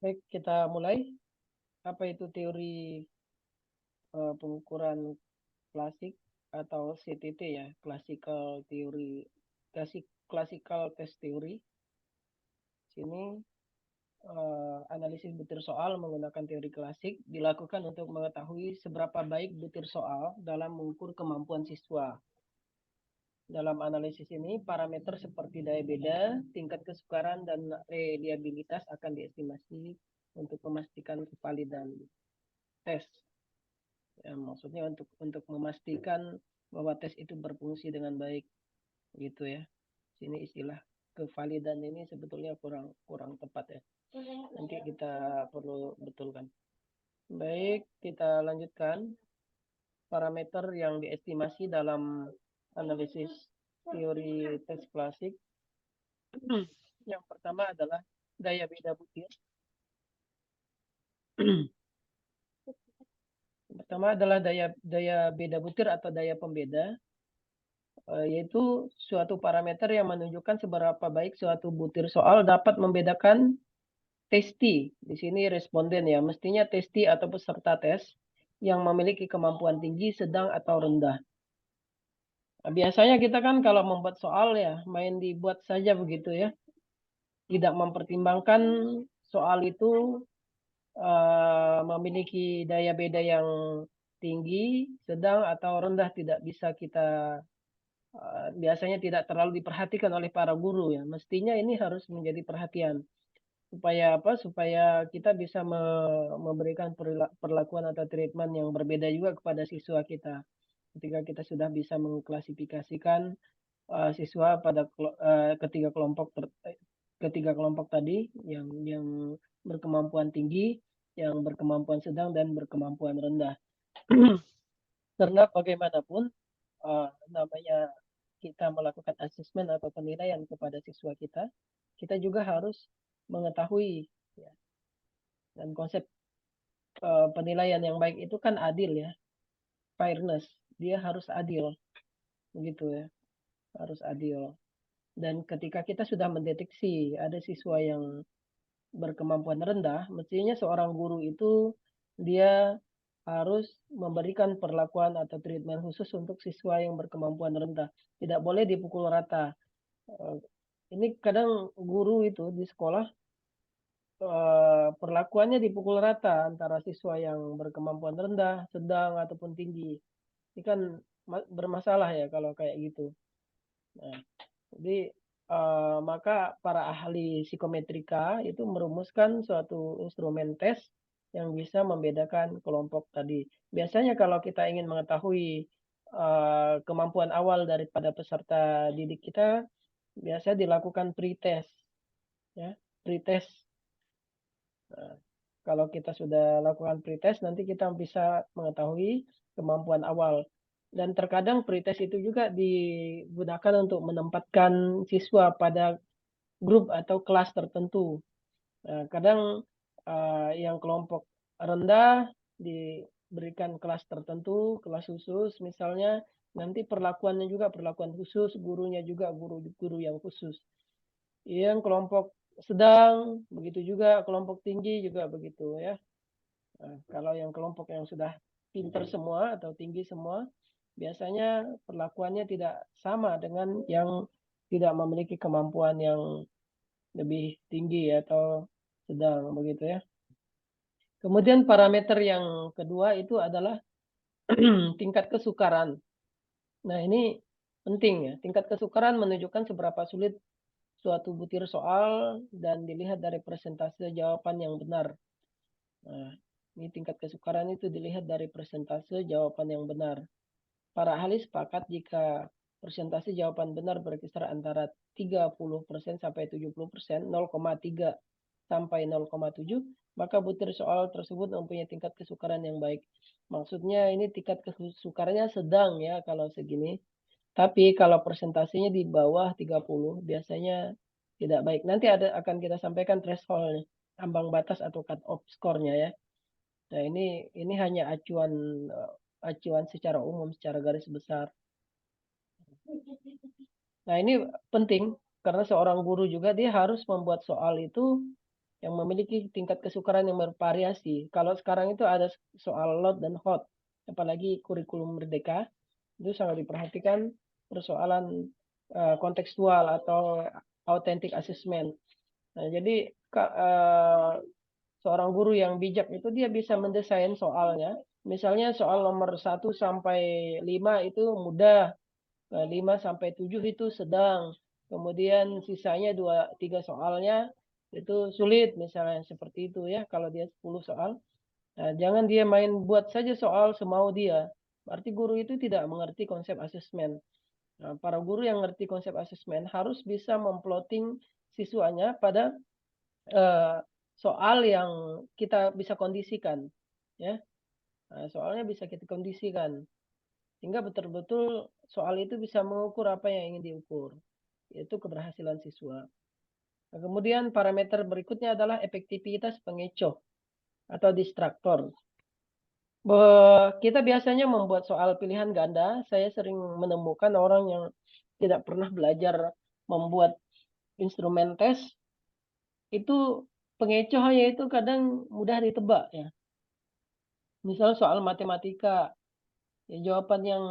Baik, kita mulai. Apa itu teori pengukuran klasik atau CTT ya, classical theory, classical test theory. Sini analisis butir soal menggunakan teori klasik dilakukan untuk mengetahui seberapa baik butir soal dalam mengukur kemampuan siswa. Dalam analisis ini, parameter seperti daya beda, tingkat kesukaran, dan reliabilitas akan diestimasi untuk memastikan kevalidan tes. Ya, maksudnya untuk memastikan bahwa tes itu berfungsi dengan baik, gitu ya. Sini istilah kevalidan ini sebetulnya kurang tepat ya. Nanti kita perlu betulkan. Baik, kita lanjutkan. Parameter yang diestimasi dalam analisis teori tes klasik. Yang pertama adalah daya beda butir. Pertama adalah daya beda butir atau daya pembeda, yaitu suatu parameter yang menunjukkan seberapa baik suatu butir soal dapat membedakan testi. Di sini responden ya, mestinya testi atau peserta tes yang memiliki kemampuan tinggi, sedang, atau rendah. Nah, biasanya kita kan kalau membuat soal ya, main dibuat saja begitu ya. Tidak mempertimbangkan soal itu memiliki daya beda yang tinggi, sedang, atau rendah, tidak bisa kita biasanya tidak terlalu diperhatikan oleh para guru ya. Mestinya ini harus menjadi perhatian supaya apa? Supaya kita bisa memberikan perlakuan atau treatment yang berbeda juga kepada siswa kita. Ketika kita sudah bisa mengklasifikasikan siswa pada ketiga kelompok tadi yang berkemampuan tinggi, yang berkemampuan sedang, dan berkemampuan rendah. Karena bagaimanapun namanya kita melakukan asesmen atau penilaian kepada siswa kita, kita juga harus mengetahui ya, dan konsep penilaian yang baik itu kan adil ya, fairness. Dia harus adil, begitu ya, harus adil. Dan ketika kita sudah mendeteksi ada siswa yang berkemampuan rendah, mestinya seorang guru itu dia harus memberikan perlakuan atau treatment khusus untuk siswa yang berkemampuan rendah. Tidak boleh dipukul rata. Ini kadang guru itu di sekolah perlakuannya dipukul rata antara siswa yang berkemampuan rendah, sedang, ataupun tinggi. Ini kan bermasalah ya kalau kayak gitu. Nah, jadi maka para ahli psikometrika itu merumuskan suatu instrumen tes yang bisa membedakan kelompok tadi. Biasanya kalau kita ingin mengetahui kemampuan awal daripada peserta didik kita, biasa dilakukan pretest, ya, pretest. Nah, kalau kita sudah lakukan pretest, nanti kita bisa mengetahui kemampuan awal. Dan terkadang pretest itu juga digunakan untuk menempatkan siswa pada grup atau kelas tertentu. Nah, kadang yang kelompok rendah diberikan kelas tertentu, kelas khusus misalnya, nanti perlakuannya juga perlakuan khusus, gurunya juga guru-guru yang khusus. Yang kelompok sedang, begitu juga kelompok tinggi juga begitu ya. Nah, kalau yang kelompok yang sudah pinter semua atau tinggi semua, biasanya perlakuannya tidak sama dengan yang tidak memiliki kemampuan yang lebih tinggi atau sedang begitu ya. Kemudian parameter yang kedua itu adalah tingkat kesukaran. Nah, ini penting ya. Tingkat kesukaran menunjukkan seberapa sulit suatu butir soal dan dilihat dari persentase jawaban yang benar. Nah, ini tingkat kesukaran itu dilihat dari persentase jawaban yang benar. Para ahli sepakat jika persentase jawaban benar berkisar antara 30% sampai 70%, 0,3 sampai 0,7, maka butir soal tersebut mempunyai tingkat kesukaran yang baik. Maksudnya ini tingkat kesukarannya sedang ya kalau segini. Tapi kalau persentasenya di bawah 30 biasanya tidak baik. Nanti akan kita sampaikan threshold, ambang batas atau cut off skornya ya. Nah, ini hanya acuan secara umum, secara garis besar. Nah, ini penting karena seorang guru juga dia harus membuat soal itu yang memiliki tingkat kesukaran yang bervariasi. Kalau sekarang itu ada soal lot dan hot, apalagi kurikulum merdeka, itu sangat diperhatikan persoalan kontekstual atau authentic assessment. Nah, jadi seorang guru yang bijak itu dia bisa mendesain soalnya. Misalnya soal nomor 1 sampai 5 itu mudah, 5 sampai 7 itu sedang. Kemudian sisanya 2-3 soalnya itu sulit, misalnya seperti itu ya. Kalau dia 10 soal, nah, jangan dia main buat saja soal semau dia. Berarti guru itu tidak mengerti konsep asesmen. Nah, para guru yang mengerti konsep asesmen harus bisa memplotting siswanya pada eh, soal yang kita bisa kondisikan, ya. Nah, soalnya bisa kita kondisikan sehingga betul-betul soal itu bisa mengukur apa yang ingin diukur, yaitu keberhasilan siswa. Nah, kemudian parameter berikutnya adalah efektivitas pengecoh atau distraktor. Kita biasanya membuat soal pilihan ganda. Saya sering menemukan orang yang tidak pernah belajar membuat instrumen tes, itu pengecohnya itu kadang mudah ditebak ya. Misal soal matematika, ya jawaban yang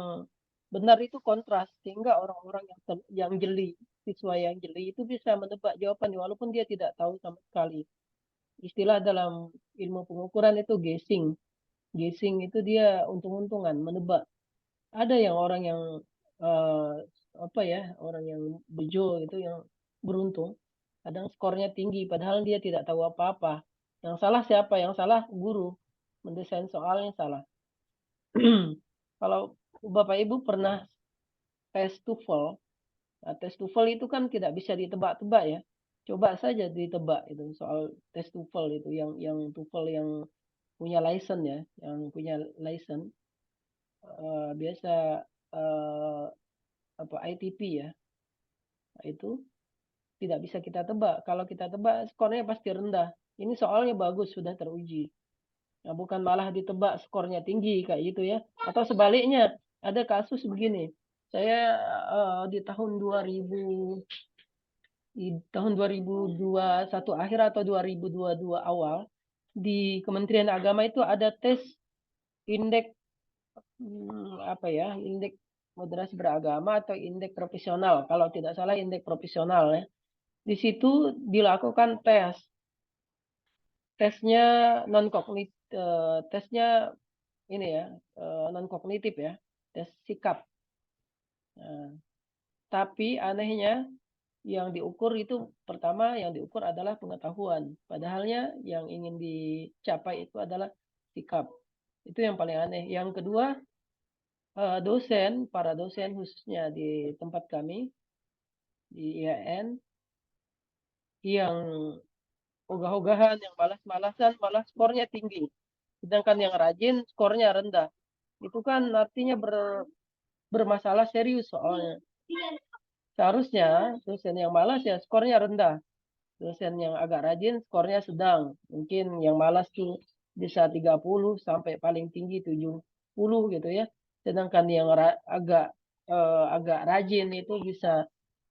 benar itu kontras sehingga orang-orang yang jeli, siswa yang jeli itu bisa menebak jawaban walaupun dia tidak tahu sama sekali. Istilah dalam ilmu pengukuran itu guessing. Guessing itu dia untung-untungan menebak. Ada yang orang yang eh, apa ya, orang yang bejo itu yang beruntung. Kadang skornya tinggi padahal dia tidak tahu apa-apa. Yang salah siapa? Yang salah guru. Mendesain soalnya salah. Kalau Bapak Ibu pernah tes TOEFL, nah, tes TOEFL itu kan tidak bisa ditebak-tebak ya. Coba saja ditebak itu soal tes TOEFL itu yang TOEFL yang punya license ya, yang punya license biasa eh, apa ITP ya. Nah, itu tidak bisa kita tebak. Kalau kita tebak skornya pasti rendah. Ini soalnya bagus sudah teruji. Nah, bukan malah ditebak skornya tinggi kayak gitu ya. Atau sebaliknya, ada kasus begini. Saya di tahun 2000 di tahun 2021 akhir atau 2022 awal di Kementerian Agama itu ada tes indeks apa ya, indeks moderasi beragama atau indeks profesional. Kalau tidak salah indeks profesional ya. Di situ dilakukan tesnya non kognitif, tesnya ini ya, non kognitif ya, tes sikap. Nah, tapi anehnya yang diukur itu pertama yang diukur adalah pengetahuan. Padahalnya yang ingin dicapai itu adalah sikap. Itu yang paling aneh. Yang kedua, para dosen khususnya di tempat kami di IAIN yang ogah-ogahan, yang malas-malasan, malah skornya tinggi. Sedangkan yang rajin skornya rendah. Itu kan artinya bermasalah serius soalnya. Seharusnya dosen yang malas ya skornya rendah. Dosen yang agak rajin skornya sedang. Mungkin yang malas tuh bisa 30 sampai paling tinggi 70 gitu ya. Sedangkan yang agak rajin itu bisa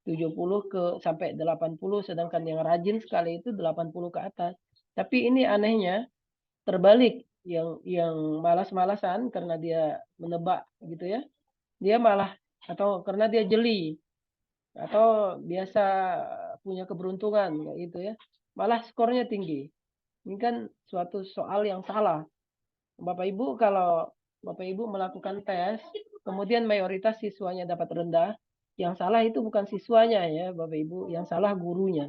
70 ke sampai 80, sedangkan yang rajin sekali itu 80 ke atas. Tapi ini anehnya terbalik, yang malas-malasan karena dia menebak gitu ya. Dia malah atau karena dia jeli atau biasa punya keberuntungan kayak gitu ya. Malah skornya tinggi. Ini kan suatu soal yang salah. Bapak Ibu kalau Bapak Ibu melakukan tes, kemudian mayoritas siswanya dapat rendah, yang salah itu bukan siswanya ya, Bapak Ibu, yang salah gurunya.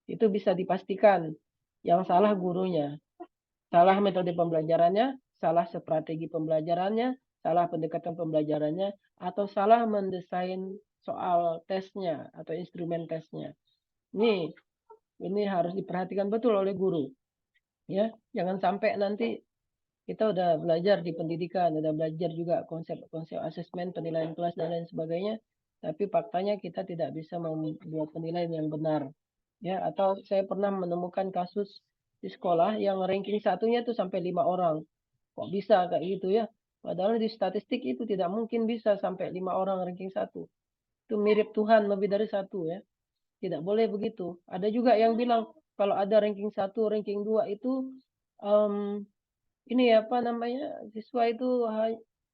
Itu bisa dipastikan. Yang salah gurunya. Salah metode pembelajarannya, salah strategi pembelajarannya, salah pendekatan pembelajarannya, atau salah mendesain soal tesnya atau instrumen tesnya. Ini harus diperhatikan betul oleh guru. Ya, jangan sampai nanti kita udah belajar di pendidikan, udah belajar juga konsep-konsep asesmen, penilaian kelas dan lain sebagainya, tapi faktanya kita tidak bisa membuat penilaian yang benar. Ya, atau saya pernah menemukan kasus di sekolah yang ranking satunya tuh sampai 5 orang. Kok bisa kayak gitu ya? Padahal di statistik itu tidak mungkin bisa sampai 5 orang ranking satu. Itu mirip Tuhan lebih dari satu ya. Tidak boleh begitu. Ada juga yang bilang kalau ada ranking 1, ranking 2 itu ini apa namanya, siswa itu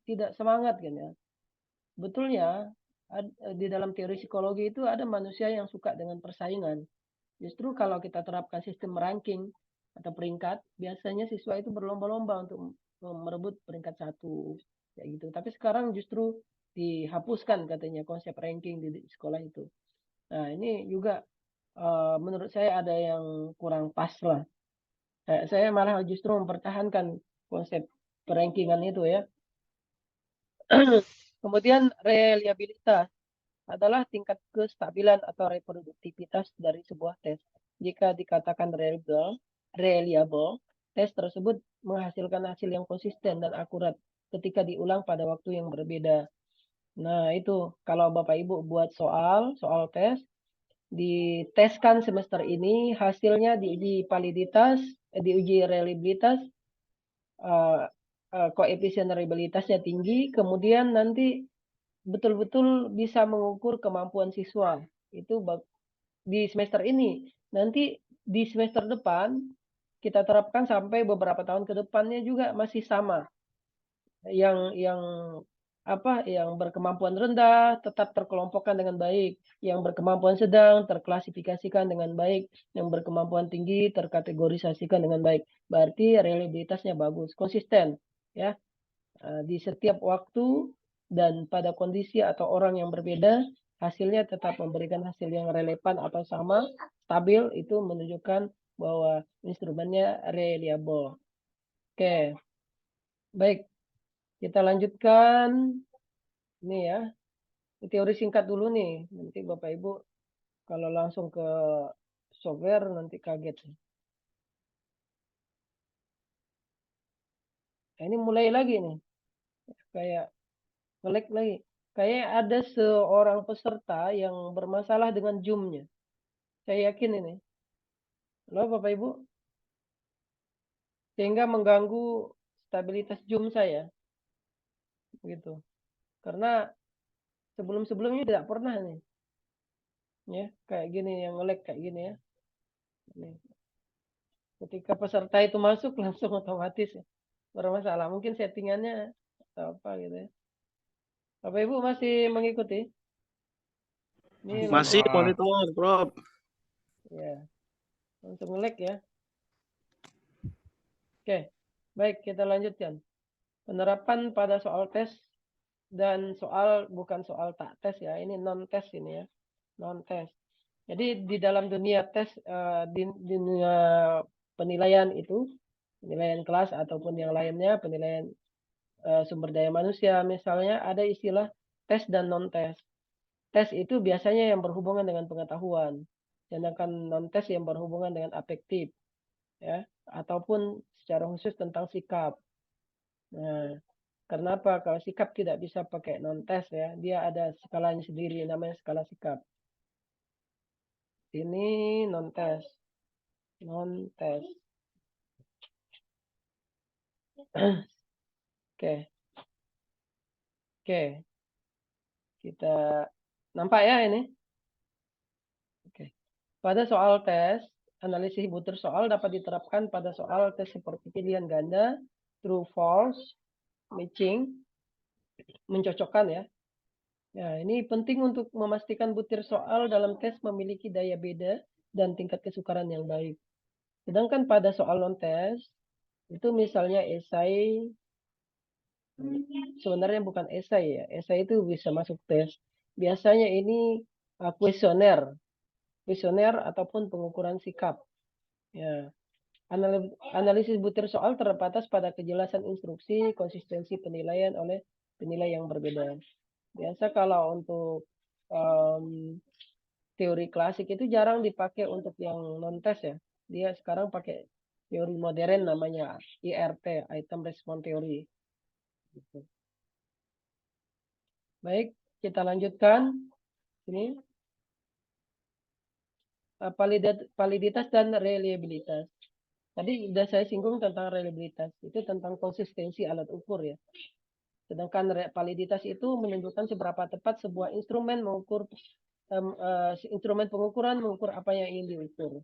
tidak semangat kan ya. Betulnya di dalam teori psikologi itu ada manusia yang suka dengan persaingan. Justru kalau kita terapkan sistem ranking atau peringkat, biasanya siswa itu berlomba-lomba untuk merebut peringkat 1 kayak gitu. Tapi sekarang justru dihapuskan katanya konsep ranking di sekolah itu. Nah, ini juga menurut saya ada yang kurang pas lah. Saya malah justru mempertahankan konsep perankingan itu ya. Kemudian reliabilitas adalah tingkat kestabilan atau reproduktivitas dari sebuah tes. Jika dikatakan reliable, tes tersebut menghasilkan hasil yang konsisten dan akurat ketika diulang pada waktu yang berbeda. Nah, itu kalau Bapak Ibu buat soal tes, diteskan semester ini, hasilnya diuji validitas, diuji reliabilitas, koefisien reliabilitasnya tinggi, kemudian nanti betul-betul bisa mengukur kemampuan siswa. Itu di semester ini. Nanti di semester depan kita terapkan sampai beberapa tahun ke depannya juga masih sama. Yang berkemampuan rendah tetap terkelompokkan dengan baik, yang berkemampuan sedang terklasifikasikan dengan baik, yang berkemampuan tinggi terkategorisasikan dengan baik. Berarti reliabilitasnya bagus, konsisten ya. Di setiap waktu dan pada kondisi atau orang yang berbeda, hasilnya tetap memberikan hasil yang relevan atau sama, stabil, itu menunjukkan bahwa instrumennya reliable. Oke, baik. Kita lanjutkan. Ini ya, ini teori singkat dulu nih. Nanti Bapak Ibu kalau langsung ke software nanti kaget. Nah, ini mulai lagi nih. Kayak nge-lag lagi. Kayak ada seorang peserta yang bermasalah dengan Zoom-nya. Saya yakin ini. Halo Bapak Ibu. Sehingga mengganggu stabilitas Zoom saya. Begitu. Karena sebelum-sebelumnya tidak pernah nih. Ya, kayak gini yang nge-lag kayak gini ya. Nih. Ketika peserta itu masuk langsung otomatis ya. Bermasalah. Mungkin settingannya atau apa gitu ya. Bapak Ibu masih mengikuti? Ini Masih langsung monitor, Prof. ya, langsung nge-lag ya. Oke. Baik, kita lanjutkan. Penerapan pada soal tes dan soal bukan soal tak tes ya. Ini non tes ini ya. Non tes. Jadi di dalam dunia tes di dunia penilaian itu, penilaian kelas ataupun yang lainnya, penilaian sumber daya manusia misalnya ada istilah tes dan non tes. Tes itu biasanya yang berhubungan dengan pengetahuan, sedangkan non tes yang berhubungan dengan afektif, ya, ataupun secara khusus tentang sikap. Nah, kenapa kalau sikap tidak bisa pakai non tes ya? Dia ada skalanya sendiri, namanya skala sikap. Ini non tes, non tes. Oke, oke, kita nampak ya ini. Oke. Pada soal tes, analisis butir soal dapat diterapkan pada soal tes seperti pilihan ganda, true false, matching, mencocokkan ya. Ya, ini penting untuk memastikan butir soal dalam tes memiliki daya beda dan tingkat kesukaran yang baik. Sedangkan pada soal non-tes, itu misalnya esai, sebenarnya bukan esai ya. Esai itu bisa masuk tes. Biasanya ini kuesioner, ataupun pengukuran sikap. Ya. Analisis butir soal terbatas pada kejelasan instruksi, konsistensi penilaian oleh penilai yang berbeda. Biasa kalau untuk teori klasik itu jarang dipakai untuk yang non-tes ya. Dia sekarang pakai teori modern namanya IRT, Item Response Theory. Gitu. Baik, kita lanjutkan. Ini validitas dan reliabilitas. Tadi sudah saya singgung tentang reliabilitas. Itu tentang konsistensi alat ukur ya. Sedangkan validitas itu menunjukkan seberapa tepat sebuah instrumen mengukur instrumen pengukuran mengukur apa yang ingin diukur.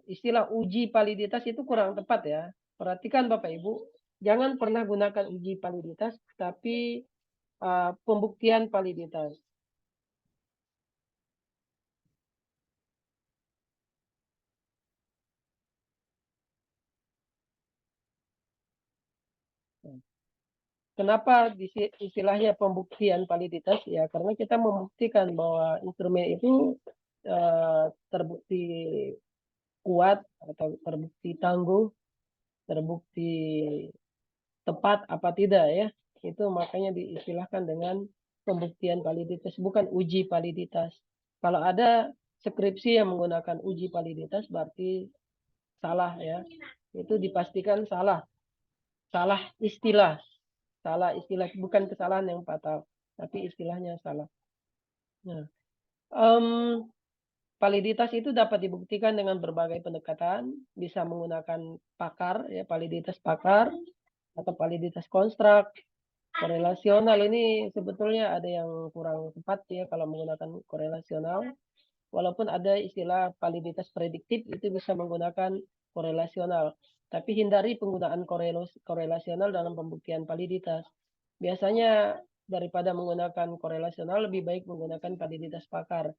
Istilah uji validitas itu kurang tepat ya. Perhatikan Bapak Ibu, jangan pernah gunakan uji validitas, tapi pembuktian validitas. Kenapa istilahnya pembuktian validitas? Ya, karena kita membuktikan bahwa instrumen itu terbukti kuat atau terbukti tangguh, terbukti tepat apa tidak ya. Itu makanya diistilahkan dengan pembuktian validitas, bukan uji validitas. Kalau ada skripsi yang menggunakan uji validitas berarti salah ya. Itu dipastikan salah. Salah istilah. Salah istilah, bukan kesalahan yang fatal, tapi istilahnya salah. Nah, validitas itu dapat dibuktikan dengan berbagai pendekatan, bisa menggunakan pakar, ya validitas pakar, atau validitas konstruk, korelasional. Ini sebetulnya ada yang kurang tepat ya kalau menggunakan korelasional. Walaupun ada istilah validitas prediktif, itu bisa menggunakan korelasional. Tapi hindari penggunaan korelasional dalam pembuktian validitas. Biasanya daripada menggunakan korelasional, lebih baik menggunakan validitas pakar.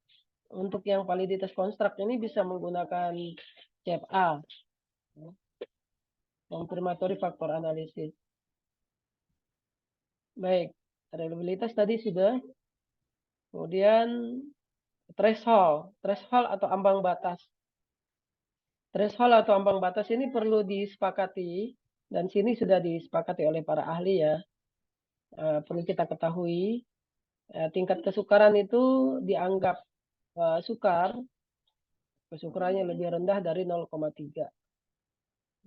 Untuk yang validitas konstruk ini bisa menggunakan CFA, confirmatory factor analysis. Baik, reliabilitas tadi sudah. Kemudian threshold atau ambang batas. Threshold atau ambang batas ini perlu disepakati, dan sini sudah disepakati oleh para ahli ya. Perlu kita ketahui, tingkat kesukaran itu dianggap sukar, kesukarannya lebih rendah dari 0,3.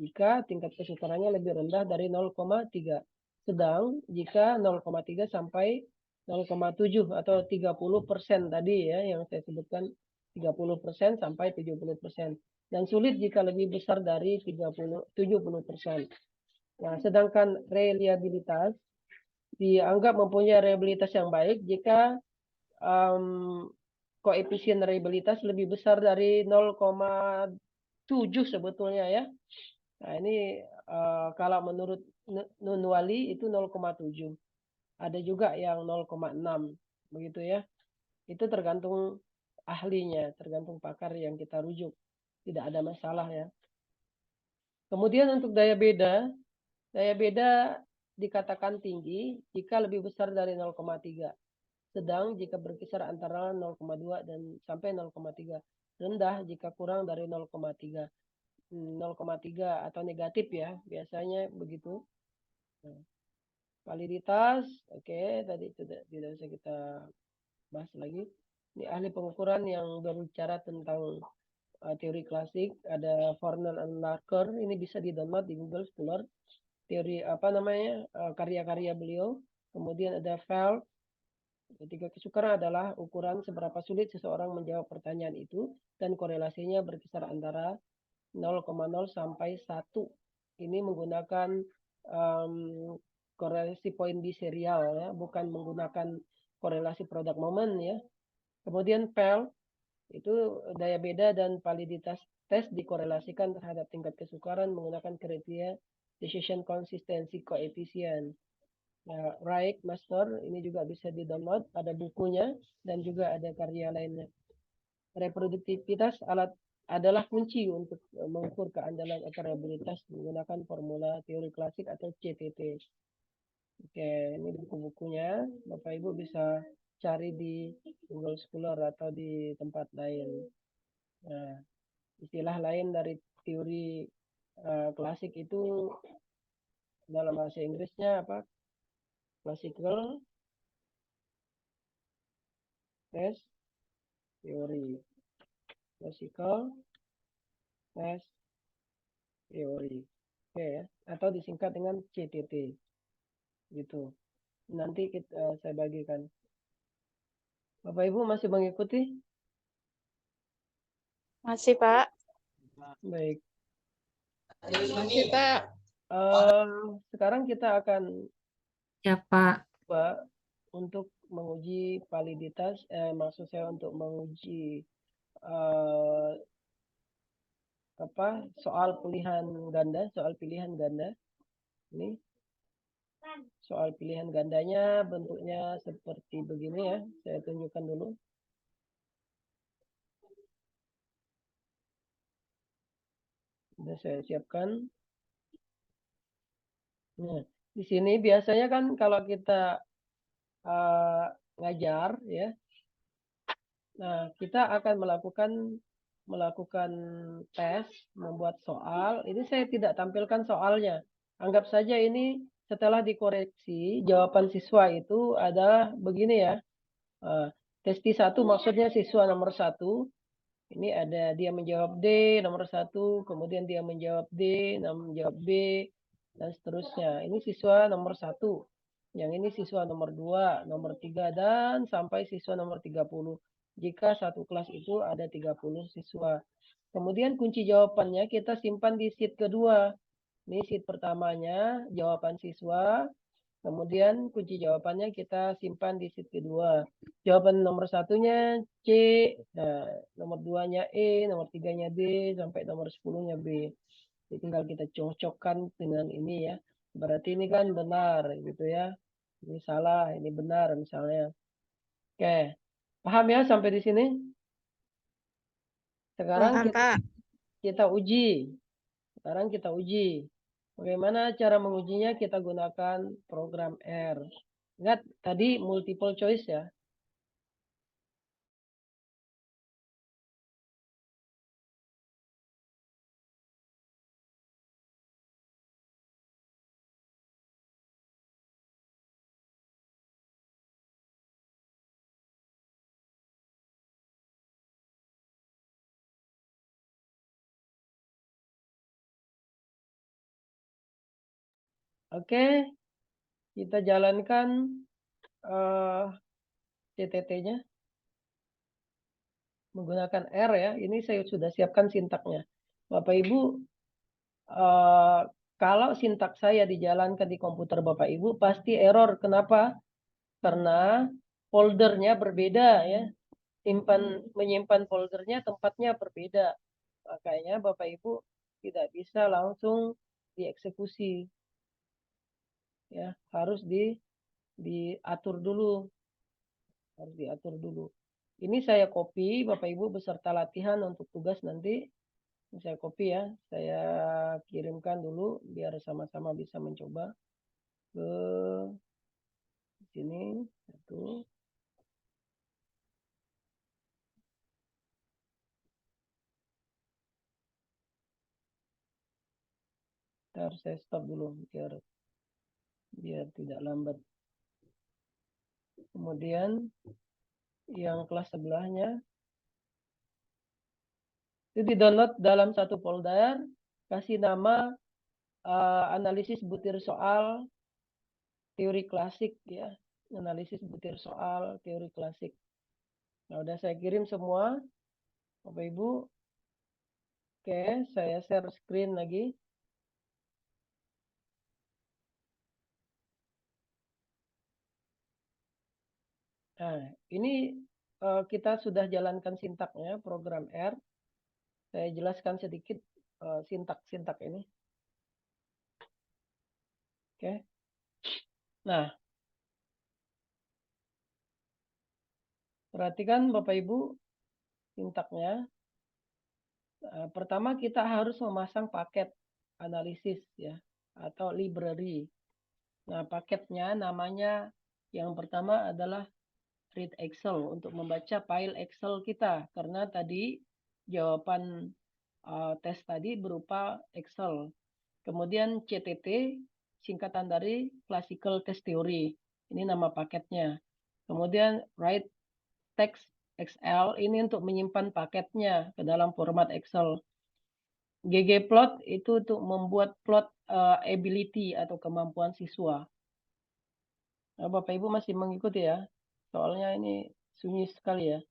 Jika tingkat kesukarannya lebih rendah dari 0,3. Sedang jika 0,3 sampai 0,7 atau 30% tadi ya yang saya sebutkan, 30% sampai 70%. Dan sulit jika lebih besar dari 70%. Nah, sedangkan reliabilitas dianggap mempunyai reliabilitas yang baik jika koefisien reliabilitas lebih besar dari 0,7 sebetulnya ya. Nah, ini kalau menurut Nunwali itu 0,7. Ada juga yang 0,6 begitu ya. Itu tergantung ahlinya, tergantung pakar yang kita rujuk. Tidak ada masalah ya. Kemudian untuk daya beda dikatakan tinggi jika lebih besar dari 0,3. Sedang jika berkisar antara 0,2 dan sampai 0,3. Rendah jika kurang dari 0,3. 0,3 atau negatif ya, biasanya begitu. Nah, validitas, oke, tadi tidak usah kita bahas lagi. Ini ahli pengukuran yang berbicara tentang teori klasik, ada Fornell and Larker, ini bisa di-download di Google Scholar. Teori karya-karya beliau. Kemudian ada Feld. Ketika kesukaran adalah ukuran seberapa sulit seseorang menjawab pertanyaan itu dan korelasinya berkisar antara 0,0 sampai 1. Ini menggunakan korelasi poin biserial ya, bukan menggunakan korelasi product moment ya. Kemudian PEL itu daya beda dan validitas tes dikorelasikan terhadap tingkat kesukaran menggunakan kriteria decision consistency coefficient. Nah, Wright Master ini juga bisa di-download, ada bukunya dan juga ada karya lainnya. Reproduktivitas alat adalah kunci untuk mengukur keandalan atau reliabilitas menggunakan formula teori klasik atau CTT. Oke, ini buku-bukunya. Bapak Ibu bisa cari di Google Scholar atau di tempat lain. Nah, istilah lain dari teori klasik itu dalam bahasa Inggrisnya apa? Classical test theory. Classical test theory. Oke ya, atau disingkat dengan CTT. Gitu. Nanti saya bagikan. Bapak Ibu masih mengikuti? Masih, Pak. Baik. Masih, Pak. Sekarang kita akan Ya, Pak. untuk menguji validitas, maksud saya untuk menguji soal pilihan ganda. Ini soal pilihan gandanya bentuknya seperti begini ya. Saya tunjukkan dulu. Sudah saya siapkan. Nah, di sini biasanya kan kalau kita ngajar ya. Nah, kita akan melakukan tes, membuat soal. Ini saya tidak tampilkan soalnya. Anggap saja ini setelah dikoreksi, jawaban siswa itu adalah begini ya. Testi 1 maksudnya siswa nomor 1. Ini ada dia menjawab D nomor 1, kemudian dia menjawab D, menjawab B, dan seterusnya. Ini siswa nomor 1. Yang ini siswa nomor 2, nomor 3, dan sampai siswa nomor 30. Jika satu kelas itu ada 30 siswa. Kemudian kunci jawabannya kita simpan di sheet kedua. Ini sheet pertamanya, jawaban siswa. Kemudian kunci jawabannya kita simpan di sheet kedua. Jawaban nomor satunya C, nah, nomor 2-nya E, nomor 3-nya D, sampai nomor 10-nya B. Jadi tinggal kita cocokkan dengan ini ya. Berarti ini kan benar gitu ya. Ini salah, ini benar misalnya. Oke, paham ya sampai di sini? Sekarang Paham, Pak. kita uji. Sekarang kita uji. Bagaimana cara mengujinya? Kita gunakan program R. Ingat tadi multiple choice ya. Oke, kita jalankan CTT-nya menggunakan R ya. Ini saya sudah siapkan sintaknya. Bapak Ibu, kalau sintak saya dijalankan di komputer Bapak Ibu pasti error. Kenapa? Karena foldernya berbeda ya. Menyimpan foldernya tempatnya berbeda. Makanya Bapak Ibu tidak bisa langsung dieksekusi. Ya, harus diatur dulu. Harus diatur dulu. Ini saya copy Bapak Ibu beserta latihan untuk tugas nanti. Ini saya copy ya. Saya kirimkan dulu biar sama-sama bisa mencoba ke sini. Satu. Ntar saya stop dulu biar tidak lambat. Kemudian yang kelas sebelahnya itu di-download dalam satu folder, kasih nama analisis butir soal teori klasik ya. Analisis butir soal teori klasik. Nah, udah saya kirim semua. Bapak Ibu. Oke, saya share screen lagi. Nah, ini kita sudah jalankan sintaknya, program R. Saya jelaskan sedikit sintak-sintak ini. Oke. Nah, perhatikan Bapak Ibu sintaknya. Pertama kita harus memasang paket analisis ya atau library. Nah, paketnya namanya yang pertama adalah read Excel untuk membaca file Excel kita karena tadi jawaban tes tadi berupa Excel. Kemudian CTT singkatan dari Classical Test Theory. Ini nama paketnya. Kemudian write text XL ini untuk menyimpan paketnya ke dalam format Excel. ggplot itu untuk membuat plot ability atau kemampuan siswa. Nah, Bapak Ibu masih mengikuti ya? Soalnya ini sunyi sekali ya.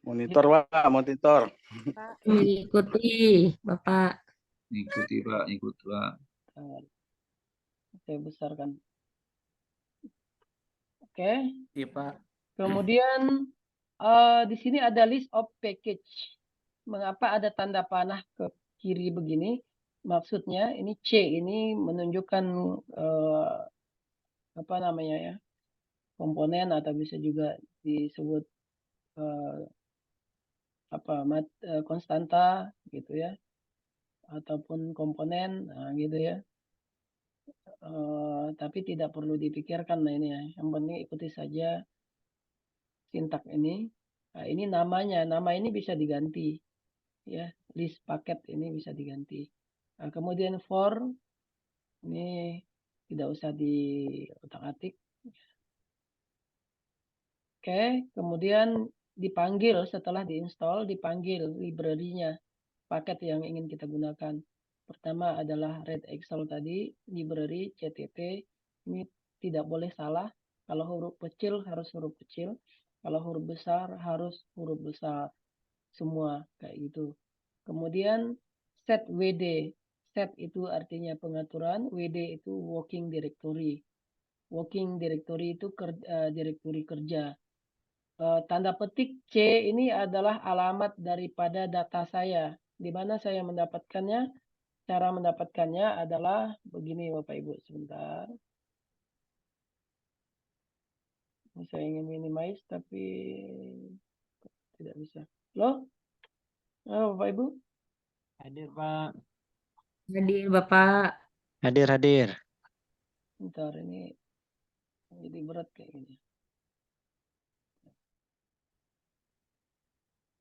Monitor, Pak, monitor. Mengikuti, Bapak. Ikuti Pak, ikut Pak. Saya besarkan. Oke. Oke. Iya, Pak. Kemudian di sini ada list of package. Mengapa ada tanda panah ke kiri begini? Maksudnya ini C ini menunjukkan apa namanya ya, komponen atau bisa juga disebut konstanta gitu ya, ataupun komponen, nah gitu ya. Tapi tidak perlu dipikirkan nah ini ya. Yang penting ikuti saja sintak ini. Nah, ini namanya, nama ini bisa diganti ya. List paket ini bisa diganti. Nah, kemudian for ini tidak usah diotak-atik. Oke, kemudian dipanggil setelah diinstal, dipanggil library-nya, paket yang ingin kita gunakan. Pertama adalah Red Excel tadi, library CTT. Ini tidak boleh salah. Kalau huruf kecil harus huruf kecil. Kalau huruf besar harus huruf besar. Semua kayak gitu. Kemudian set WD. Set itu artinya pengaturan, WD itu working directory. Working directory itu direktori kerja. Tanda petik C ini adalah alamat daripada data saya. Di mana saya mendapatkannya? Cara mendapatkannya adalah begini Bapak Ibu, sebentar. Ini saya ingin minimize tapi tidak bisa. Loh? Bapak Ibu? Hadir, Pak. Hadir, Bapak. Hadir. Bentar, ini jadi berat kayak gini.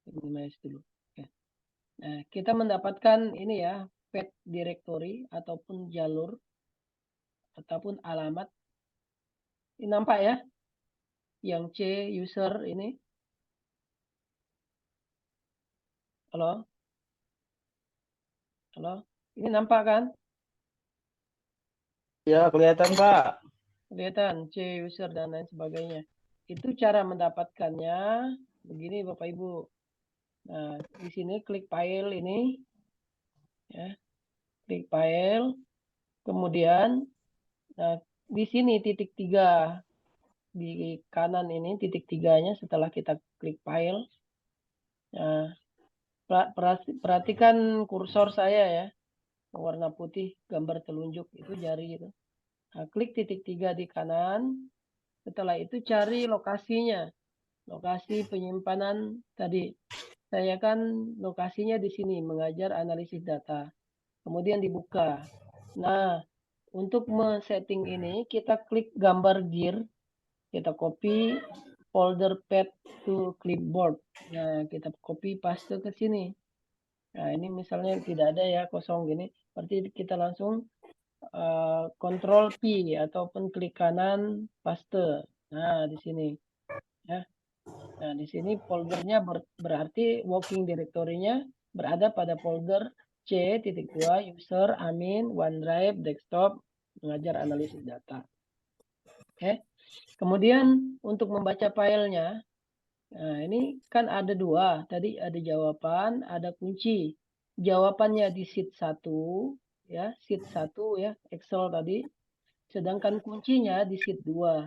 Minimize dulu. Oke. Nah, kita mendapatkan ini ya, path directory ataupun jalur ataupun alamat. Ini nampak ya? Yang C user ini. Halo? Halo? Ini nampak kan? Ya, kelihatan, Pak. Kelihatan C user dan lain sebagainya. Itu cara mendapatkannya begini Bapak Ibu. Nah, di sini klik file ini ya. Klik file. Kemudian nah, di sini titik 3 di kanan ini titik 3-nya setelah kita klik file. Nah, perhatikan kursor saya ya. Warna putih gambar telunjuk itu jari itu. Nah, klik titik 3 di kanan. Setelah itu cari lokasinya. Lokasi penyimpanan tadi. Saya kan lokasinya di sini, mengajar analisis data. Kemudian dibuka. Nah, untuk men-setting ini, kita klik gambar gear. Kita copy folder path to clipboard. Nah, kita copy paste ke sini. Nah, ini misalnya tidak ada ya, kosong gini. Berarti kita langsung Ctrl P ataupun klik kanan paste. Nah, di sini. Ya. Nah, di sini foldernya berarti working directory-nya berada pada folder C.2 user admin OneDrive desktop mengajar analisis data. Oke. Kemudian untuk membaca filenya, nah ini kan ada dua. Tadi ada jawaban, ada kunci. Jawabannya di sheet 1 ya, sheet 1 ya, Excel tadi. Sedangkan kuncinya di sheet 2.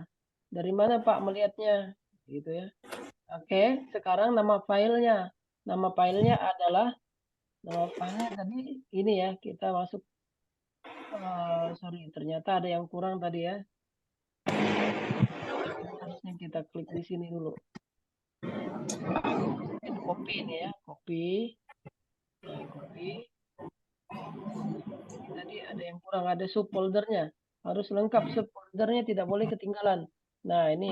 Dari mana Pak melihatnya? Gitu ya. Oke, sekarang nama filenya. Nama filenya adalah nama filenya tadi ini ya, kita masuk sorry, ternyata ada yang kurang tadi ya. Harusnya kita klik di sini dulu. Copy ini ya, copy. Nah, copy. Tadi ada yang kurang, ada subfoldernya. Harus lengkap subfoldernya, tidak boleh ketinggalan. Nah, ini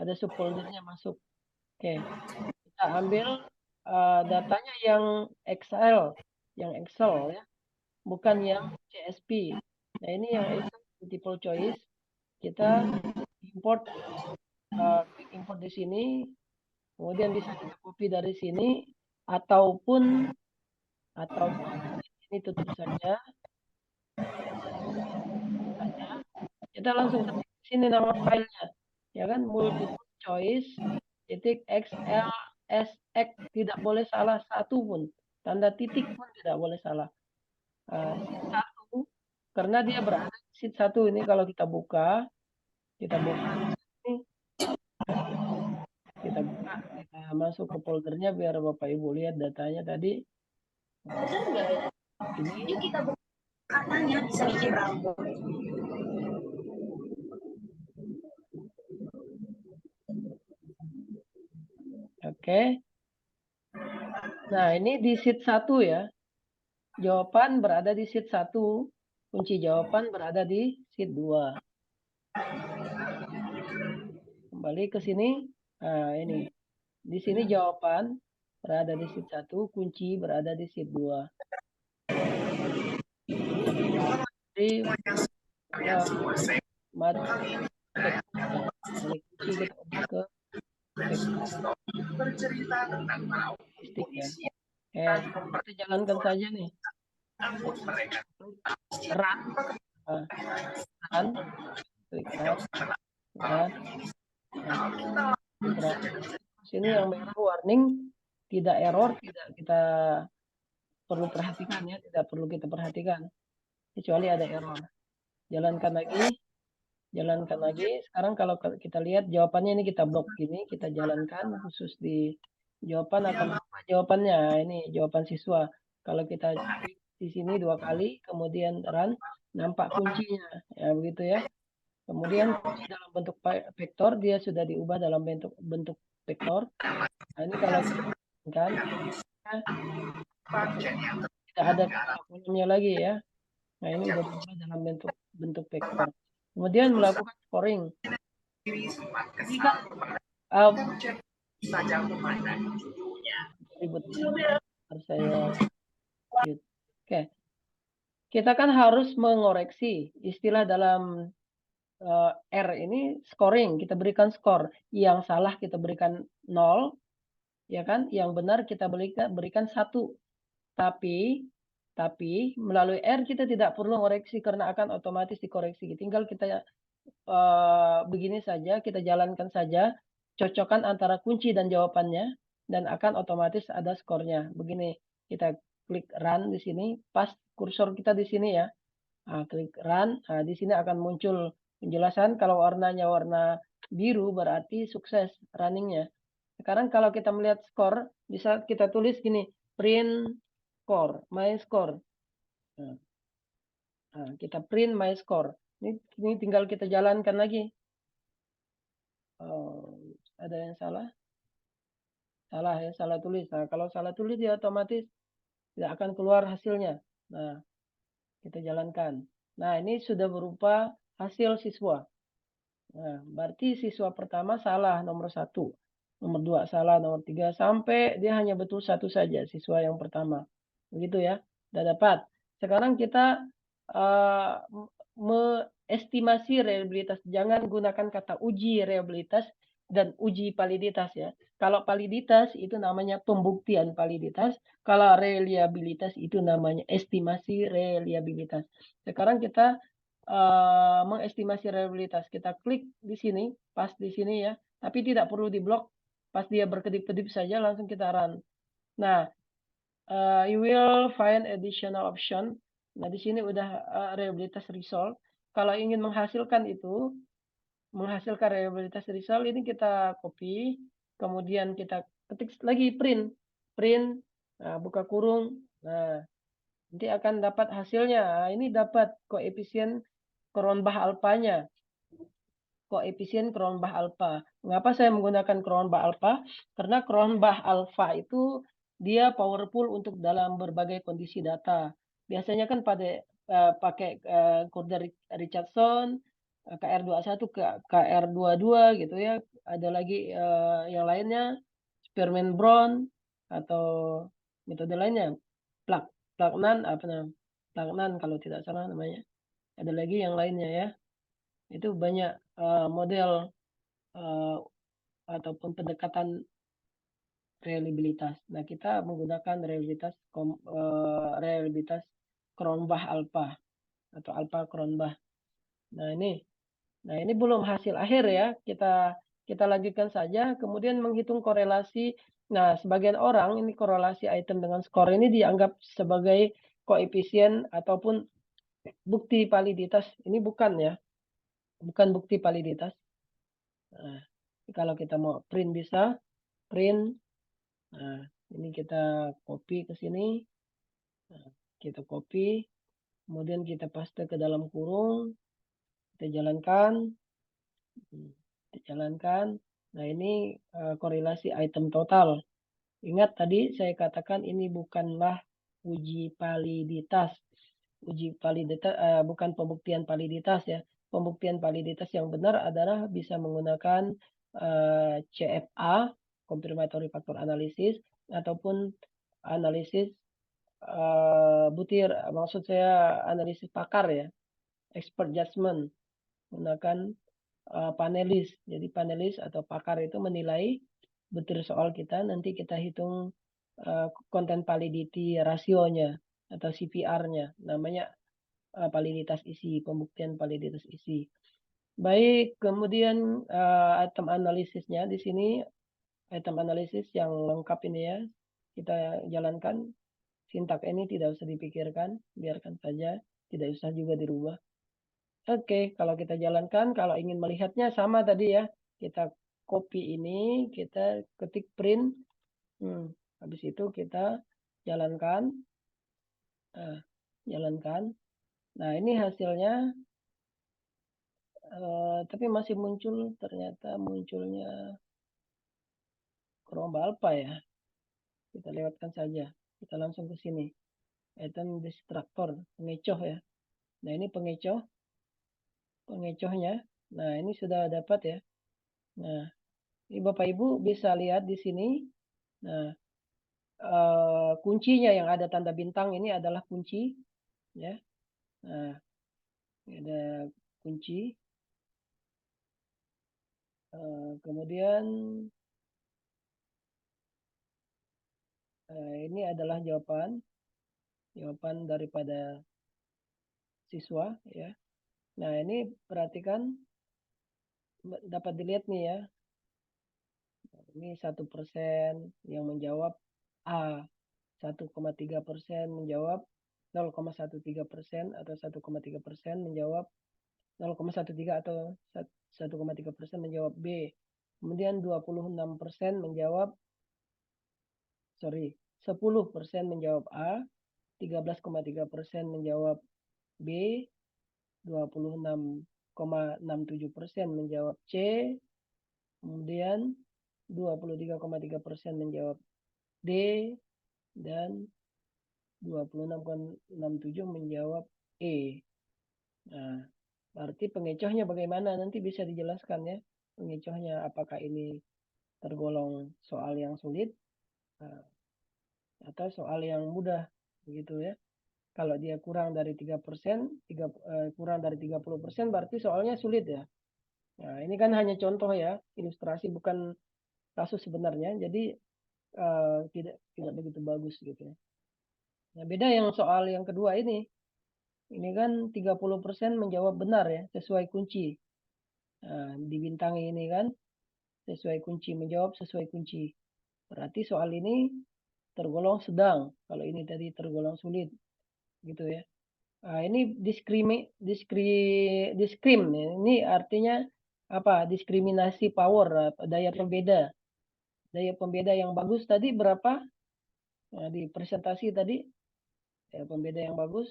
ada subfoldernya masuk. Oke. Kita ambil datanya yang Excel ya, bukan yang CSV. Nah ini yang Excel multiple choice, kita import, klik import di sini, kemudian bisa kita copy dari sini, ataupun ini tutup saja. Kita langsung ketik di sini nama filenya, ya kan, multiple choice titik XLSX, tidak boleh salah satu pun, tanda titik pun tidak boleh salah. Sheet 1 karena dia berada di sheet 1 ini, kalau kita buka ini masuk ke foldernya biar Bapak Ibu lihat datanya tadi. Ini oke. Nah, ini di sheet 1 ya. Jawaban berada di sheet 1, kunci jawaban berada di sheet 2. Kembali ke sini. Nah, ini. Di sini jawaban berada di sheet 1, kunci berada di sheet 2. Jadi, kunci kita ubah ke statistik ya. Kita jalankan saja nih. Run. Klik run. Sini yang merah warning, tidak error, tidak kita perlu perhatikan ya, tidak perlu kita perhatikan. Kecuali ada error. Jalankan lagi. Sekarang kalau kita lihat jawabannya ini kita blok gini, kita jalankan khusus di jawaban akan jawabannya. Ini jawaban siswa. Kalau kita di sini 2 kali, kemudian run, nampak kuncinya. Ya begitu ya. Kemudian kunci dalam bentuk vektor, dia sudah diubah dalam bentuk vektor. Nah, ini kalau kan tidak ada kolomnya lagi ya. Nah, ini sudah diubah dalam bentuk vektor. Kemudian melakukan scoring. Ini kan harus saya oke. Kita kan harus mengoreksi istilah dalam R ini scoring, kita berikan skor. Yang salah kita berikan 0, ya kan? Yang benar kita berikan 1. Tapi melalui R kita tidak perlu koreksi karena akan otomatis dikoreksi. Tinggal kita begini saja, kita jalankan saja, cocokkan antara kunci dan jawabannya, dan akan otomatis ada skornya. Begini, kita klik run di sini, pas kursor kita di sini ya. Nah, klik run, nah, di sini akan muncul penjelasan. Kalau warnanya warna biru berarti sukses runningnya. Sekarang kalau kita melihat skor, bisa kita tulis gini, print score, my score. Nah, kita print my score. Ini tinggal kita jalankan lagi. Ada yang salah? Salah ya, salah tulis. Nah, kalau salah tulis dia otomatis tidak akan keluar hasilnya. Nah, kita jalankan. Nah, ini sudah berupa hasil siswa. Nah, berarti siswa pertama salah nomor 1. Nomor 2 salah, nomor 3 sampai dia hanya betul 1 saja siswa yang pertama. Begitu ya. Sudah dapat. Sekarang kita estimasi reliabilitas. Jangan gunakan kata uji reliabilitas dan uji validitas ya. Kalau validitas itu namanya pembuktian validitas. Kalau reliabilitas itu namanya estimasi reliabilitas. Sekarang kita mengestimasi reliabilitas. Kita klik di sini, pas di sini ya. Tapi tidak perlu diblok. Pas dia berkedip-kedip saja langsung kita run. Nah, you will find additional option. Nah, di sini udah reliabilitas result. Kalau ingin menghasilkan itu, menghasilkan reliabilitas result, ini kita copy, kemudian kita ketik lagi print. Nah, buka kurung. Nah, nanti akan dapat hasilnya. Nah, ini dapat koefisien Cronbach alpanya. Koefisien Cronbach alpha. Mengapa saya menggunakan Cronbach alpha? Karena Cronbach alpha itu dia powerful untuk dalam berbagai kondisi data. Biasanya kan pakai Corda Richardson, KR21, KR22 gitu ya. Ada lagi yang lainnya, Spearman Brown atau metode lainnya. Plagnan kalau tidak salah namanya. Ada lagi yang lainnya ya. Itu banyak model ataupun pendekatan reliabilitas. Nah, kita menggunakan reliabilitas Cronbach alpha atau alpha Cronbach. Nah, ini belum hasil akhir ya. Kita lanjutkan saja, kemudian menghitung korelasi. Nah, sebagian orang ini korelasi item dengan skor ini dianggap sebagai koefisien ataupun bukti validitas. Ini bukan ya. Bukan bukti validitas. Nah, kalau kita mau print bisa print Nah, ini kita copy ke sini. Nah, kita copy, kemudian kita paste ke dalam kurung, kita jalankan. Kita jalankan. Nah, ini korelasi item total. Ingat tadi saya katakan ini bukanlah uji validitas. Uji validitas bukan pembuktian validitas ya. Pembuktian validitas yang benar adalah bisa menggunakan CFA, confirmatory factor analysis, ataupun analisis butir, maksud saya analisis pakar ya, expert judgment, menggunakan panelis. Jadi panelis atau pakar itu menilai butir soal kita, nanti kita hitung content validity rasionya atau CVR-nya, namanya validitas isi, pembuktian validitas isi. Baik, kemudian item analisisnya di sini, item analisis yang lengkap ini ya, kita jalankan. Sintak ini tidak usah dipikirkan, biarkan saja, tidak usah juga dirubah. Oke, kalau kita jalankan, kalau ingin melihatnya sama tadi ya, kita copy ini, kita ketik print, habis itu kita jalankan, jalankan. Nah ini hasilnya, tapi masih muncul, ternyata munculnya Chrome Alpha ya. Kita lewatkan saja, kita langsung ke sini. Item destructor, pengecoh ya. Nah ini pengecoh, pengecohnya. Nah ini sudah dapat ya. Nah ini Bapak Ibu bisa lihat di sini. Nah kuncinya yang ada tanda bintang ini adalah kunci ya. Nah ini ada kunci. Kemudian ini adalah jawaban daripada siswa ya. Nah ini perhatikan, dapat dilihat nih ya. Ini 1% yang menjawab A, 1,3% menjawab 0,13% atau 1,3% menjawab 0,13 atau 1,3% menjawab B. Kemudian 26% menjawab 10% menjawab A, 13,3% menjawab B, 26,67% menjawab C, kemudian 23,3% menjawab D, dan 26,67 menjawab E. Nah, berarti pengecohnya bagaimana? Nanti bisa dijelaskan ya. Pengecohnya apakah ini tergolong soal yang sulit atau soal yang mudah begitu ya. Kalau dia kurang dari 3%, kurang dari 30% berarti soalnya sulit ya. Nah, ini kan hanya contoh ya, ilustrasi bukan kasus sebenarnya. Jadi tidak begitu bagus gitu ya. Nah, beda yang soal yang kedua ini. Ini kan 30% menjawab benar ya, sesuai kunci. Nah, dibintangi ini kan sesuai kunci, menjawab sesuai kunci. Berarti soal ini tergolong sedang. Kalau ini tadi tergolong sulit. Gitu ya. Nah, ini diskrim. Ini artinya apa? Diskriminasi power, daya pembeda. Daya pembeda yang bagus tadi berapa? Nah, di presentasi tadi, daya pembeda yang bagus.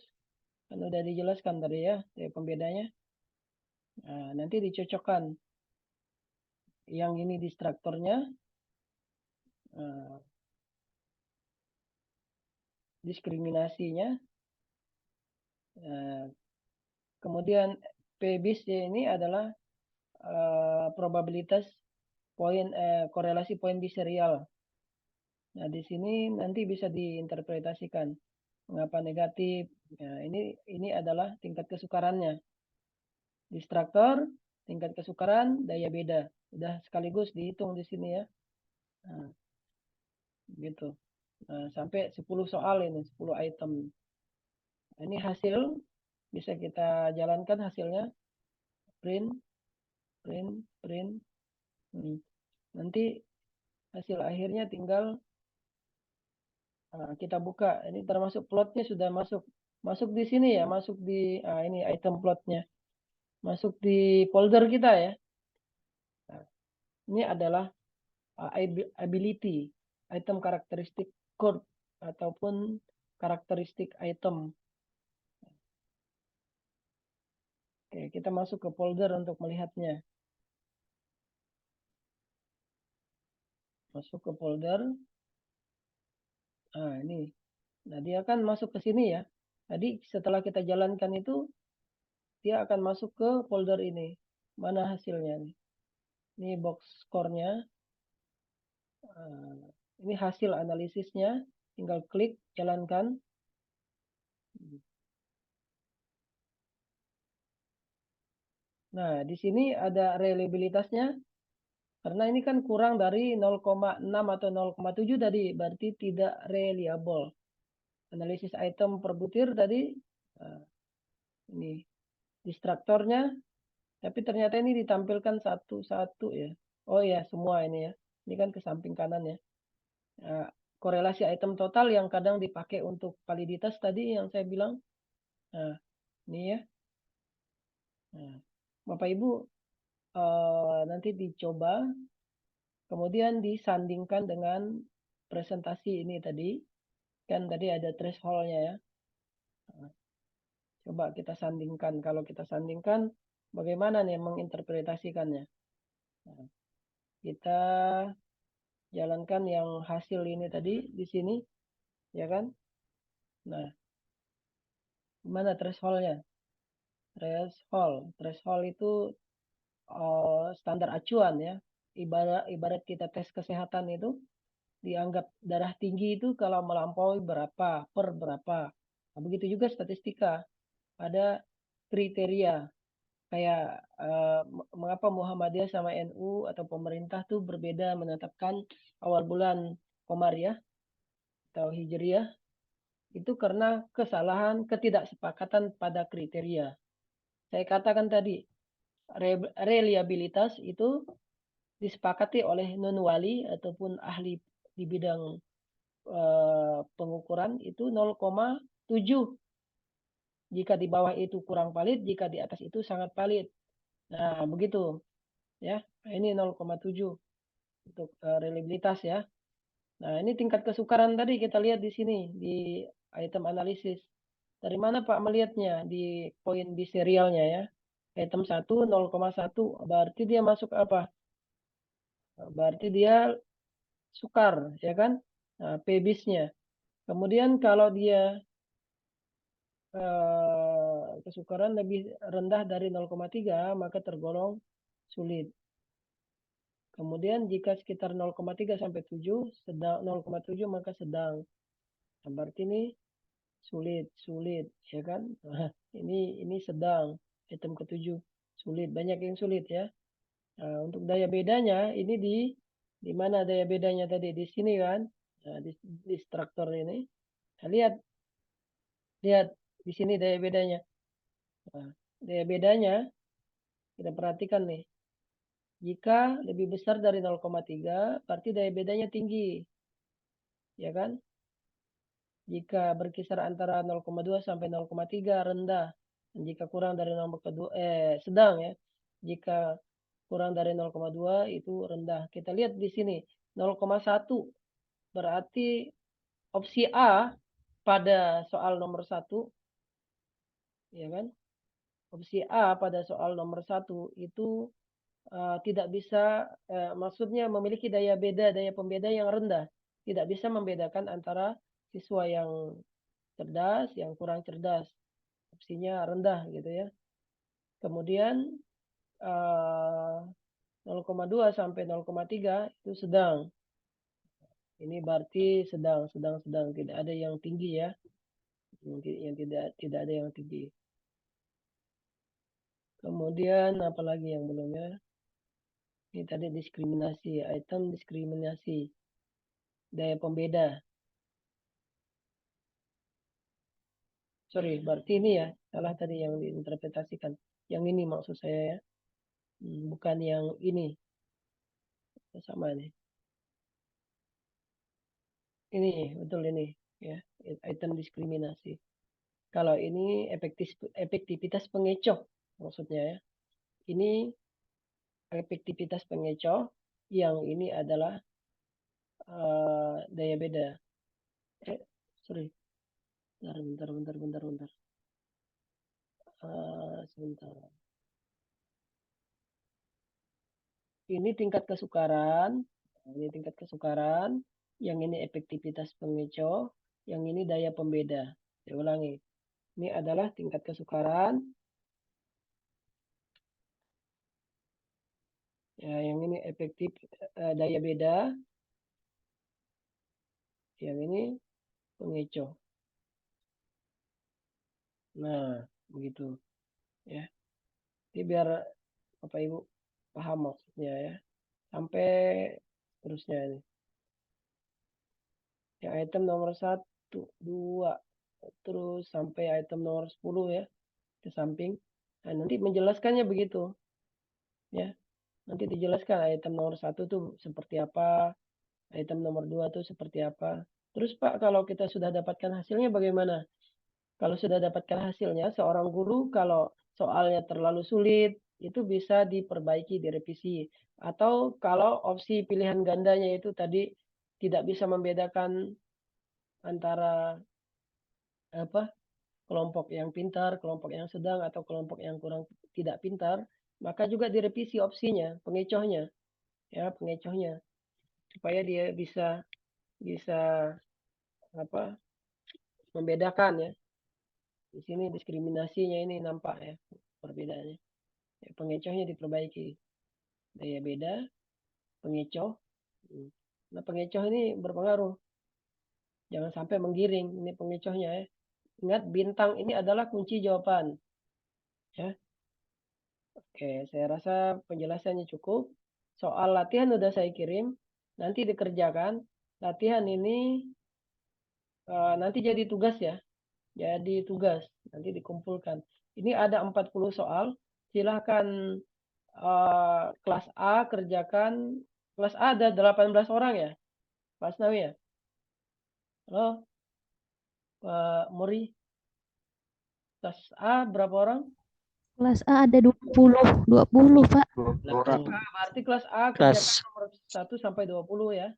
Kan udah dijelaskan tadi ya, daya pembedanya. Nah, nanti dicocokkan. Yang ini distraktornya, diskriminasinya. Kemudian PBIS ini adalah probabilitas poin korelasi poin biserial. Nah, di sini nanti bisa diinterpretasikan mengapa negatif. Nah, ini adalah tingkat kesukarannya. Distraktor, tingkat kesukaran, daya beda. Sudah sekaligus dihitung di sini ya. Nah, gitu. Nah, sampai 10 soal ini, 10 item. Nah, ini hasil bisa kita jalankan hasilnya. Print, print, print. Nanti hasil akhirnya tinggal kita buka. Ini termasuk plotnya sudah masuk di sini ya, masuk di ini item plotnya, masuk di folder kita ya. Nah, ini adalah ability. item karakteristik code ataupun karakteristik item. Oke, kita masuk ke folder untuk melihatnya. Masuk ke folder. Nah, ini. Nah, dia akan masuk ke sini ya. Tadi setelah kita jalankan itu, dia akan masuk ke folder ini. Mana hasilnya nih? Ini box score-nya. Ini hasil analisisnya. Tinggal klik, jalankan. Nah, di sini ada reliabilitasnya. Karena ini kan kurang dari 0,6 atau 0,7 tadi. Berarti tidak reliable. Analisis item per butir tadi. Nah, ini distraktornya. Tapi ternyata ini ditampilkan satu-satu ya. Oh ya, semua ini ya. Ini kan ke samping kanan ya. Nah, korelasi item total yang kadang dipakai untuk validitas tadi yang saya bilang. Nah, ini ya. Nah, Bapak Ibu nanti dicoba, kemudian disandingkan dengan presentasi ini tadi. Kan tadi ada threshold-nya ya. Nah, coba kita sandingkan. Kalau kita sandingkan, bagaimana nih menginterpretasikannya? Nah, kita jalankan yang hasil ini tadi di sini, ya kan? Nah, gimana threshold-nya? Threshold itu standar acuan ya. Ibarat kita tes kesehatan itu dianggap darah tinggi itu kalau melampaui berapa per berapa. Nah, begitu juga statistika. Ada kriteria kayak mengapa Muhammadiyah sama NU atau pemerintah tuh berbeda menetapkan awal bulan Komariah atau Hijriah itu karena kesalahan ketidaksepakatan pada kriteria. Saya katakan tadi, reliabilitas itu disepakati oleh non-wali ataupun ahli di bidang pengukuran itu 0,7. Jika di bawah itu kurang valid, jika di atas itu sangat valid. Nah, begitu. Ya, nah, ini 0,7 untuk reliabilitas ya. Nah, ini tingkat kesukaran tadi kita lihat di sini di item analisis. Dari mana Pak melihatnya di poin di serialnya ya? Item 1 0,1 berarti dia masuk apa? Berarti dia sukar ya kan? Nah, PBIS-nya. Kemudian kalau dia kesukaran lebih rendah dari 0,3 maka tergolong sulit. Kemudian jika sekitar 0,3 sampai 7, sedang 0,7 maka sedang. Nah, berarti ini sulit, ya kan? Nah, ini sedang, item ke-7 sulit, banyak yang sulit ya. Nah, untuk daya bedanya ini di mana daya bedanya tadi di sini kan? Nah, di struktur ini. Nah, lihat di sini daya bedanya. Nah, daya bedanya kita perhatikan nih. Jika lebih besar dari 0,3 berarti daya bedanya tinggi. Ya kan? Jika berkisar antara 0,2 sampai 0,3 rendah. Dan jika kurang dari 0,2 sedang ya. Jika kurang dari 0,2 itu rendah. Kita lihat di sini 0,1 berarti opsi A pada soal nomor 1 ya kan? Opsi A pada soal nomor 1 itu tidak bisa maksudnya memiliki daya pembeda yang rendah. Tidak bisa membedakan antara siswa yang cerdas, yang kurang cerdas. Opsinya rendah gitu ya. Kemudian 0,2 sampai 0,3 itu sedang. Ini berarti sedang. Tidak ada yang tinggi ya. Yang tidak ada yang tinggi. Kemudian apalagi yang belum ya? Ini tadi diskriminasi, item diskriminasi. Daya pembeda. Sorry, berarti ini ya, salah tadi yang diinterpretasikan. Yang ini maksud saya ya. Bukan yang ini. Sama nih. Ini, betul ini. Ya, item diskriminasi. Kalau ini efektivitas pengecoh maksudnya ya. Ini efektivitas pengecoh, yang ini adalah daya beda. Sorry. Bentar. Sebentar. Ini tingkat kesukaran. Ini tingkat kesukaran. Yang ini efektivitas pengecoh. Yang ini daya pembeda. Saya ulangi. Ini adalah tingkat kesukaran. Ya, yang ini efektif daya beda. Yang ini pengecoh. Nah, begitu. Ya. Jadi biar Bapak Ibu paham maksudnya ya. Sampai terusnya ini. Yang item nomor 1, 2, terus sampai item nomor 10 ya. Ke samping. Nah, nanti menjelaskannya begitu. Ya. Nanti dijelaskan item nomor 1 tuh seperti apa. Item nomor 2 tuh seperti apa. Terus Pak, kalau kita sudah dapatkan hasilnya bagaimana? Kalau sudah dapatkan hasilnya, seorang guru kalau soalnya terlalu sulit, itu bisa diperbaiki, direvisi. Atau kalau opsi pilihan gandanya itu tadi tidak bisa membedakan antara kelompok yang pintar, kelompok yang sedang, atau kelompok yang kurang tidak pintar, maka juga direvisi opsinya, pengecohnya, supaya dia bisa membedakan ya. Di sini diskriminasinya ini nampak ya perbedaannya. Ya, pengecohnya diperbaiki. Daya beda, pengecoh. Nah, pengecoh ini berpengaruh. Jangan sampai menggiring ini pengecohnya ya. Ingat bintang ini adalah kunci jawaban. Ya. Oke, saya rasa penjelasannya cukup. Soal latihan udah saya kirim. Nanti dikerjakan. Latihan ini nanti jadi tugas ya. Jadi tugas. Nanti dikumpulkan. Ini ada 40 soal. Silahkan kelas A kerjakan. Kelas A ada 18 orang ya. Pak Asnawi ya. Halo, Pak Muri. Kelas A berapa orang? Kelas A ada 20, Pak. Berarti kelas A kerjakan nomor 1 sampai 20 ya.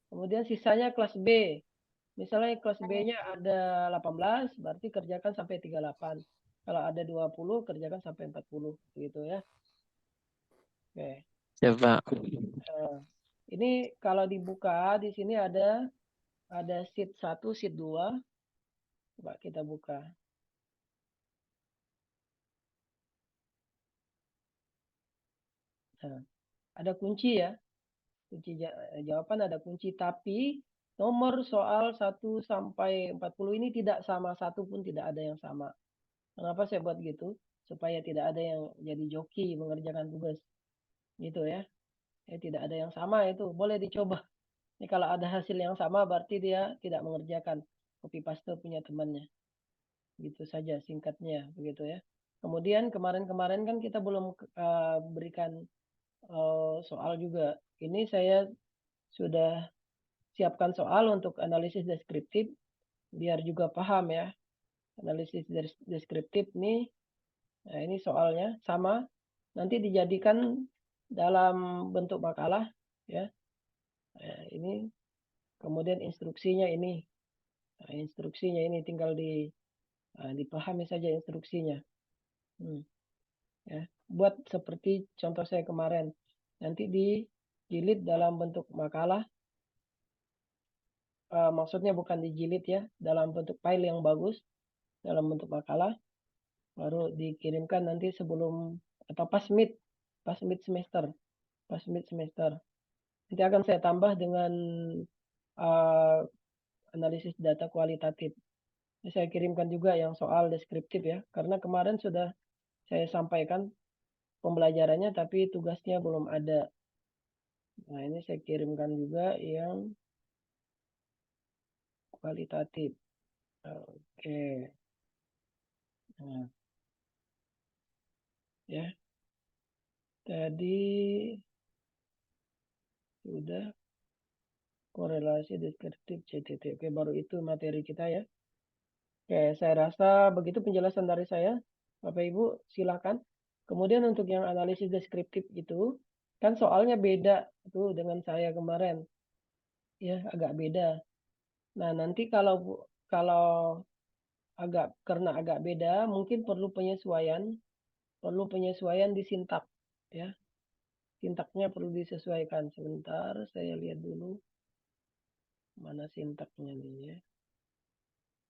Kemudian sisanya kelas B. Misalnya kelas B-nya ada 18, berarti kerjakan sampai 38. Kalau ada 20, kerjakan sampai 40 gitu ya. Oke. Ya, Pak. Ini kalau dibuka di sini ada sheet 1, sheet 2. Coba kita buka. Nah, ada kunci ya. Kunci jawaban ada kunci, tapi nomor soal 1 sampai 40 ini tidak sama, satu pun tidak ada yang sama. Kenapa saya buat gitu? Supaya tidak ada yang jadi joki mengerjakan tugas. Gitu ya. Tidak ada yang sama itu, boleh dicoba. Ini kalau ada hasil yang sama berarti dia tidak mengerjakan, copy paste punya temannya. Gitu saja singkatnya begitu ya. Kemudian kemarin-kemarin kan kita belum berikan soal juga. Ini saya sudah siapkan soal untuk analisis deskriptif biar juga paham ya. Analisis deskriptif nih. Nah, ini soalnya sama. Nanti dijadikan dalam bentuk makalah ya. Nah, ini kemudian instruksinya ini. Nah, instruksinya ini tinggal dipahami saja instruksinya. Ya. Buat seperti contoh saya kemarin. Nanti dijilid dalam bentuk makalah. Maksudnya bukan dijilid ya, dalam bentuk file yang bagus, dalam bentuk makalah. Baru dikirimkan nanti sebelum atau pas mid semester. Nanti akan saya tambah dengan analisis data kualitatif. Saya kirimkan juga yang soal deskriptif ya, karena kemarin sudah saya sampaikan pembelajarannya tapi tugasnya belum ada. Nah, ini saya kirimkan juga yang kualitatif. Oke. Nah, ya. Tadi sudah korelasi deskriptif CTT. Oke, baru itu materi kita ya. Oke, saya rasa begitu penjelasan dari saya. Bapak Ibu, silakan. Kemudian untuk yang analisis deskriptif itu, kan soalnya beda tuh dengan saya kemarin. ya agak beda. Nah, nanti kalau karena agak beda, mungkin perlu penyesuaian di sintak ya. Sintaknya perlu disesuaikan. Sebentar, saya lihat dulu mana sintaknya nih ya.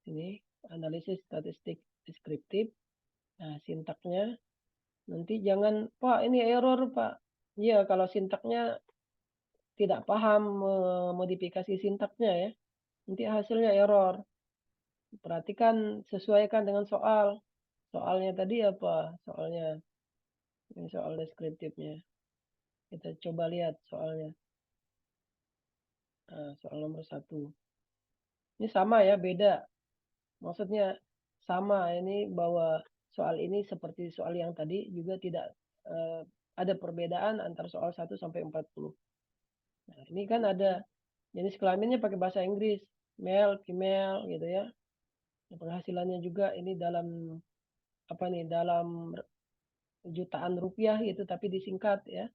Ini analisis statistik deskriptif. Nah, sintaknya nanti jangan, Pak, ini error, Pak. Iya, kalau sintaknya tidak paham modifikasi sintaknya ya, nanti hasilnya error. Perhatikan, sesuaikan dengan soal. Soalnya tadi apa? Soalnya ini soal deskriptifnya. Kita coba lihat soalnya. Nah, soal nomor 1. Ini sama ya, beda. Maksudnya sama, ini bahwa soal ini seperti soal yang tadi juga tidak ada perbedaan antara soal 1 sampai 40. Nah, ini kan ada jenis kelaminnya pakai bahasa Inggris, male, female gitu ya. Penghasilannya juga ini dalam dalam jutaan rupiah gitu, tapi disingkat ya.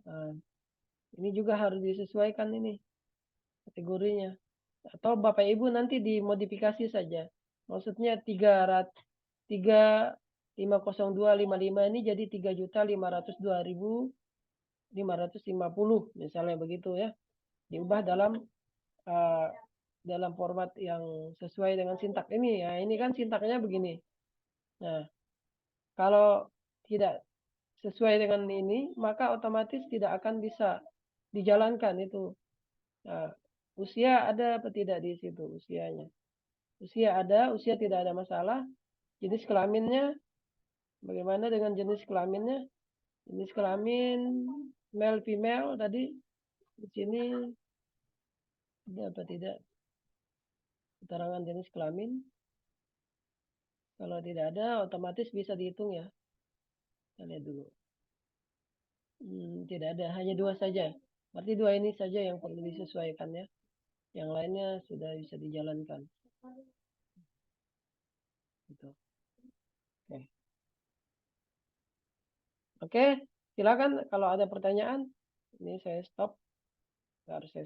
Nah, ini juga harus disesuaikan ini kategorinya. Atau Bapak Ibu nanti dimodifikasi saja. Maksudnya 3.502.55 ini jadi 3.502.550 misalnya begitu ya. Diubah dalam format yang sesuai dengan sintak ini ya. Ini kan sintaknya begini. Nah, kalau tidak sesuai dengan ini, maka otomatis tidak akan bisa dijalankan itu. Nah, usia ada apa tidak di situ usianya? Usia ada, usia tidak ada masalah. Jenis kelaminnya, bagaimana dengan jenis kelaminnya? Jenis kelamin male female tadi di sini ada apa tidak? Keterangan jenis kelamin. Kalau tidak ada, otomatis bisa dihitung ya. Kita lihat dulu. Tidak ada, hanya 2 saja. Berarti 2 ini saja yang perlu disesuaikan ya. Yang lainnya sudah bisa dijalankan. Gitu. Oke. Oke, silakan kalau ada pertanyaan. Ini saya stop. Harus saya